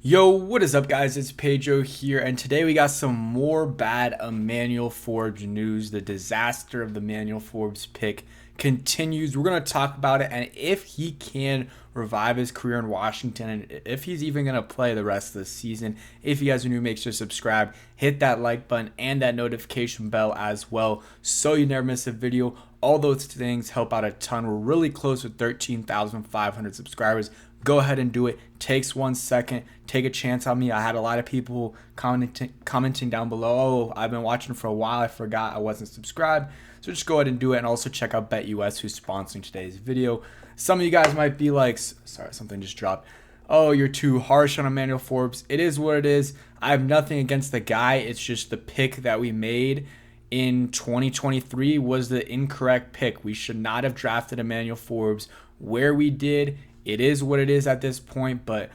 Yo, what is up, guys? It's Pedro here, and today we got some more bad Emmanuel Forbes news. The disaster of the Emmanuel Forbes pick continues. We're going to talk about it and if he can revive his career in Washington and if he's even going to play the rest of the season. If you guys are new, make sure to subscribe, hit that like button and that notification bell as well so you never miss a video. All those things help out a ton. We're really close with 13,500 subscribers. Go ahead and do it. Takes 1 second. Take a chance on me. I had a lot of people commenting down below. Oh, I've been watching for a while. I forgot I wasn't subscribed. So just go ahead and do it. And also check out BetUS, who's sponsoring today's video. Some of you guys might be like, sorry, something just dropped. Oh, you're too harsh on Emmanuel Forbes. It is what it is. I have nothing against the guy. It's just the pick that we made in 2023 was the incorrect pick. We should not have drafted Emmanuel Forbes where we did. It is what it is at this point, but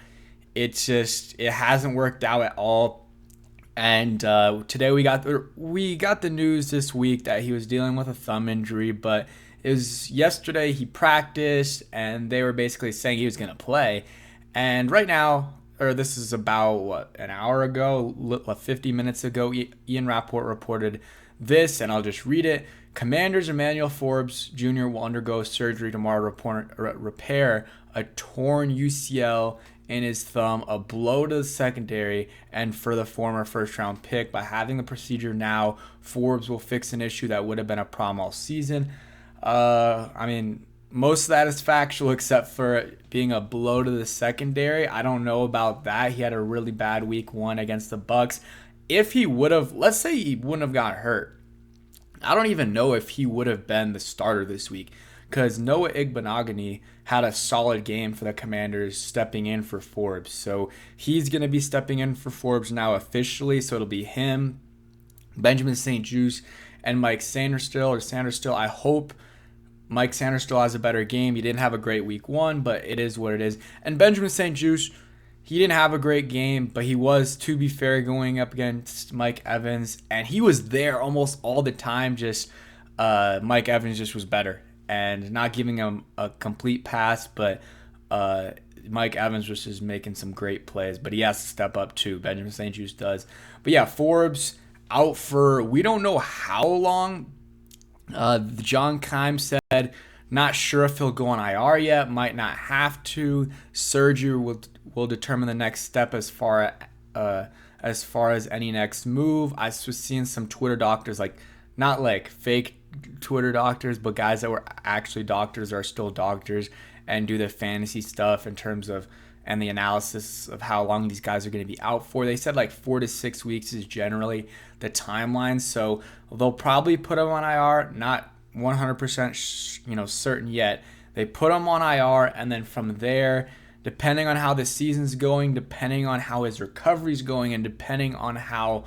it hasn't worked out at all. And today we got the news this week that he was dealing with a thumb injury, but it was yesterday he practiced and they were basically saying he was going to play. And right now, or this is about an hour ago, 50 minutes ago, Ian Rapport reported this, and I'll just read it. Commanders Emmanuel Forbes Jr. will undergo surgery tomorrow to repair a torn UCL in his thumb, a blow to the secondary, and for the former first-round pick. By having the procedure now, Forbes will fix an issue that would have been a problem all season. Most of that is factual except for being a blow to the secondary. I don't know about that. He had a really bad week 1 against the Bucks. If he would have, let's say he wouldn't have got hurt, I don't even know if he would have been the starter this week because Noah Igbenogany had a solid game for the Commanders stepping in for Forbes. So he's going to be stepping in for Forbes now officially. So it'll be him, Benjamin St-Juste, and Mike Sanderstill. I hope Mike Sanderstill has a better game. He didn't have a great week 1, but it is what it is. And Benjamin St-Juste, he didn't have a great game, but he was, to be fair, going up against Mike Evans, and he was there almost all the time. Just Mike Evans just was better, and not giving him a complete pass, but Mike Evans was just making some great plays. But he has to step up too. Benjamin St-Juste does. But yeah, Forbes out for we don't know how long. John Keim said not sure if he'll go on IR yet. Might not have to. Surgery will determine the next step as far as any next move. I was seeing some Twitter doctors, like not like fake Twitter doctors, but guys that were actually doctors are still doctors and do the fantasy stuff in terms of and the analysis of how long these guys are going to be out for. They said like 4 to 6 weeks is generally the timeline. So they'll probably put them on IR, not 100% certain yet. They put him on IR, and then from there, depending on how the season's going, depending on how his recovery's going, and depending on how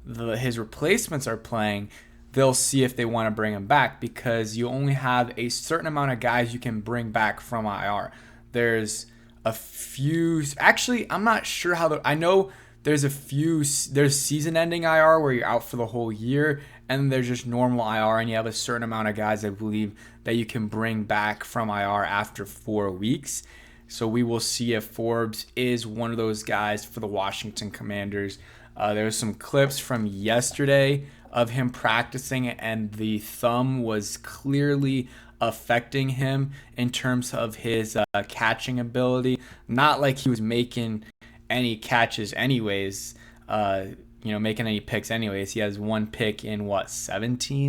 his replacements are playing, they'll see if they want to bring him back because you only have a certain amount of guys you can bring back from IR. There's a few, actually, I'm not sure I know there's season-ending IR where you're out for the whole year, and there's just normal IR, and you have a certain amount of guys, I believe, that you can bring back from IR after 4 weeks. So we will see if Forbes is one of those guys for the Washington Commanders. There's some clips from yesterday of him practicing, and the thumb was clearly affecting him in terms of his catching ability. Not like he was making any catches anyways, making any picks anyways. He has 1 pick in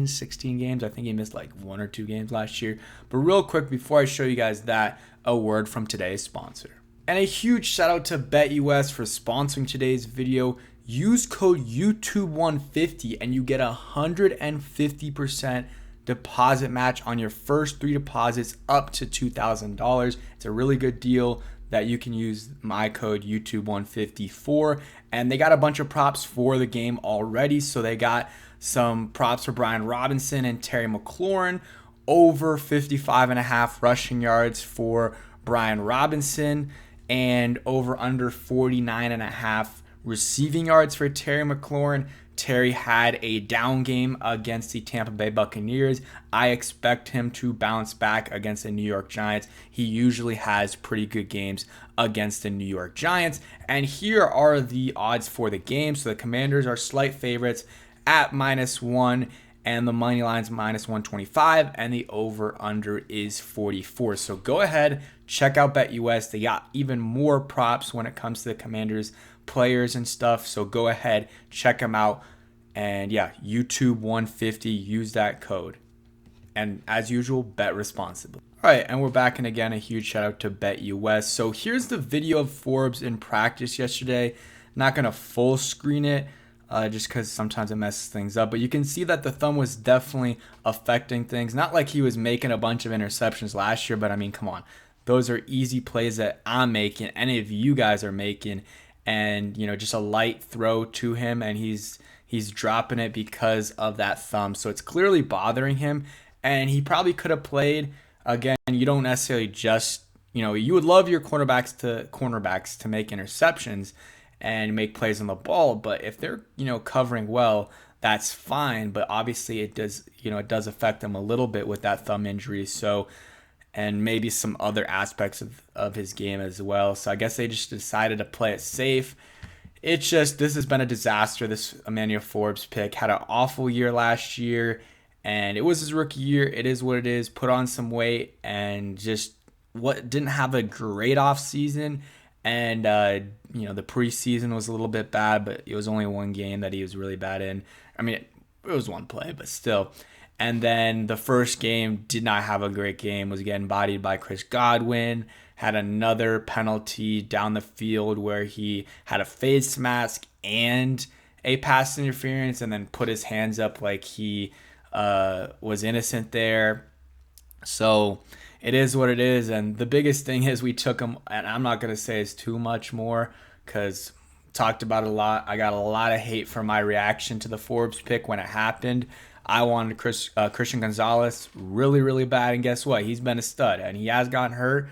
16 games. I think he missed like 1 or 2 games last year. But real quick, before I show you guys that, a word from today's sponsor. And a huge shout out to BetUS for sponsoring today's video. Use code YouTube150 and you get 150% deposit match on your first 3 deposits up to $2,000. It's a really good deal that you can use my code YouTube150 for. And they got a bunch of props for the game already. So they got some props for Brian Robinson and Terry McLaurin, over 55.5 rushing yards for Brian Robinson, and over under 49.5 receiving yards for Terry McLaurin. Terry had a down game against the Tampa Bay Buccaneers. I expect him to bounce back against the New York Giants. He usually has pretty good games against the New York Giants. And here are the odds for the game. So the Commanders are slight favorites at -1, and the money line's -125, and the over-under is 44. So go ahead, check out BetUS. They got even more props when it comes to the Commanders players and stuff. So go ahead, check them out. And yeah, YouTube 150, use that code. And as usual, bet responsibly. All right, and we're back, and again, a huge shout out to BetUS. So here's the video of Forbes in practice yesterday. Not gonna full screen it, just because sometimes it messes things up. But you can see that the thumb was definitely affecting things. Not like he was making a bunch of interceptions last year, but I mean, come on. Those are easy plays that I'm making, any of you guys are making. And, just a light throw to him, and he's dropping it because of that thumb. So it's clearly bothering him, and he probably could have played. Again, you don't necessarily just, you would love your cornerbacks to make interceptions and make plays on the ball, but if they're, covering well, that's fine. But obviously it does affect them a little bit with that thumb injury. So, and maybe some other aspects of his game as well. So I guess they just decided to play it safe. It's just, this has been a disaster. This Emmanuel Forbes pick had an awful year last year, and it was his rookie year. It is what it is. Put on some weight and just didn't have a great off season. And, the preseason was a little bit bad, but it was only one game that he was really bad in. I mean, it was one play, but still. And then the first game did not have a great game, was getting bodied by Chris Godwin, had another penalty down the field where he had a face mask and a pass interference, and then put his hands up like he was innocent there. So it is what it is. And the biggest thing is we took him, and I'm not going to say it's too much more because talked about it a lot. I got a lot of hate for my reaction to the Forbes pick when it happened. I wanted Christian Gonzalez really, really bad, and guess what? He's been a stud, and he has gotten hurt,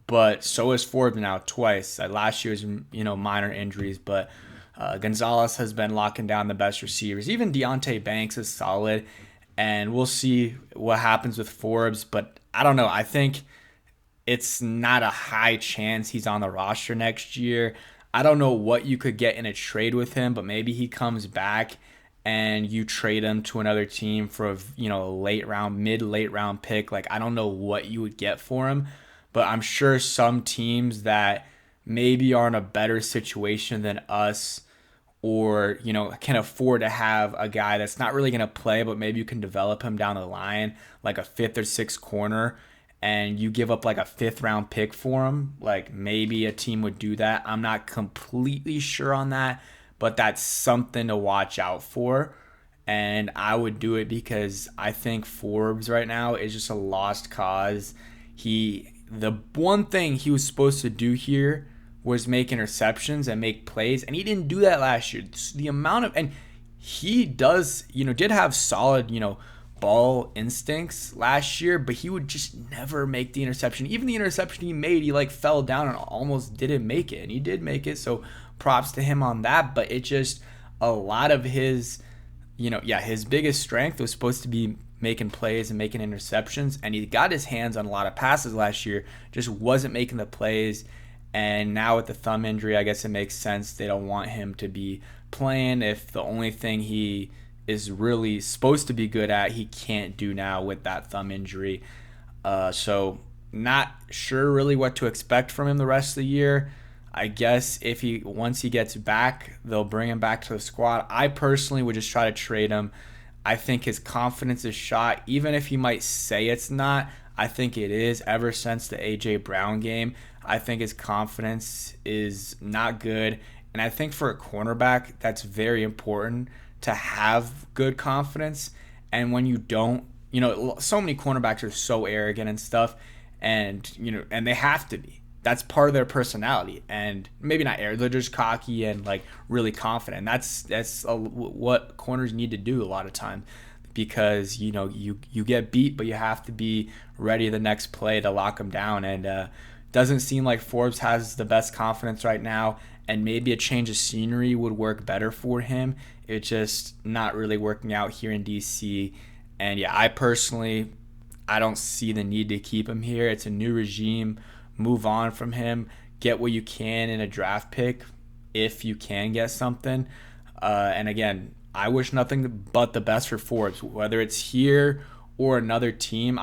but so is Forbes now twice. Last year's, minor injuries, but Gonzalez has been locking down the best receivers. Even Deonte Banks is solid, and we'll see what happens with Forbes, but I don't know. I think it's not a high chance he's on the roster next year. I don't know what you could get in a trade with him, but maybe he comes back and you trade him to another team for a mid-late round pick. Like, I don't know what you would get for him, but I'm sure some teams that maybe are in a better situation than us, or, can afford to have a guy that's not really going to play, but maybe you can develop him down the line, like a 5th or 6th corner, and you give up like a 5th round pick for him. Like, maybe a team would do that. I'm not completely sure on that, but that's something to watch out for. And I would do it because I think Forbes right now is just a lost cause. The one thing he was supposed to do here was make interceptions and make plays, and he didn't do that last year. The amount of, and he did have solid, ball instincts last year, but he would just never make the interception. Even the interception he made, he fell down and almost didn't make it, and he did make it, so props to him on that. But it just, a lot of his, his biggest strength was supposed to be making plays and making interceptions, and he got his hands on a lot of passes last year, just wasn't making the plays. And now with the thumb injury, I guess it makes sense they don't want him to be playing if the only thing he is really supposed to be good at he can't do now with that thumb injury. So not sure really what to expect from him the rest of the year. I guess once he gets back, they'll bring him back to the squad. I personally would just try to trade him. I think his confidence is shot, even if he might say it's not. I think it is. Ever since the A.J. Brown game, I think his confidence is not good. And I think for a cornerback, that's very important to have good confidence. And when you don't, so many cornerbacks are so arrogant and stuff, and and they have to be. That's part of their personality, and maybe not arrogant, they're just cocky and really confident. That's what corners need to do a lot of time, because you get beat, but you have to be ready the next play to lock them down. And doesn't seem like Forbes has the best confidence right now, and maybe a change of scenery would work better for him. It's just not really working out here in DC. And yeah, I don't see the need to keep him here. It's a new regime. Move on from him. Get what you can in a draft pick if you can get something. And again, I wish nothing but the best for Forbes, whether it's here or another team.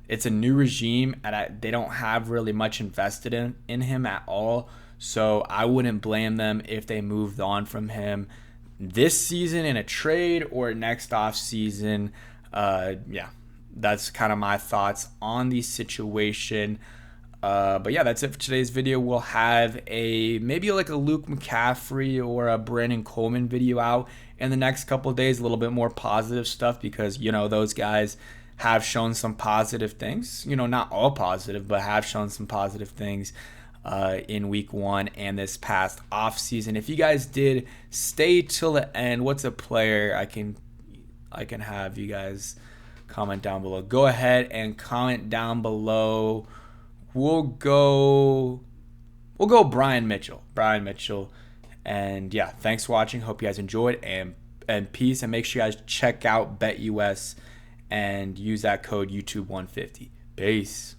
It's a new regime, and they don't have really much invested in him at all. So I wouldn't blame them if they moved on from him this season in a trade or next off season. Yeah, that's kind of my thoughts on the situation. But yeah, that's it for today's video. We'll have maybe like a Luke McCaffrey or a Brandon Coleman video out in the next couple of days, a little bit more positive stuff, because those guys have shown some positive things. Not all positive, but have shown some positive things in week 1 and this past off season. If you guys did stay till the end, what's a player I can have you guys comment down below? Go ahead and comment down below. We'll go Brian Mitchell. And yeah, thanks for watching. Hope you guys enjoyed, and peace. And make sure you guys check out BetUS and use that code YouTube150. Peace.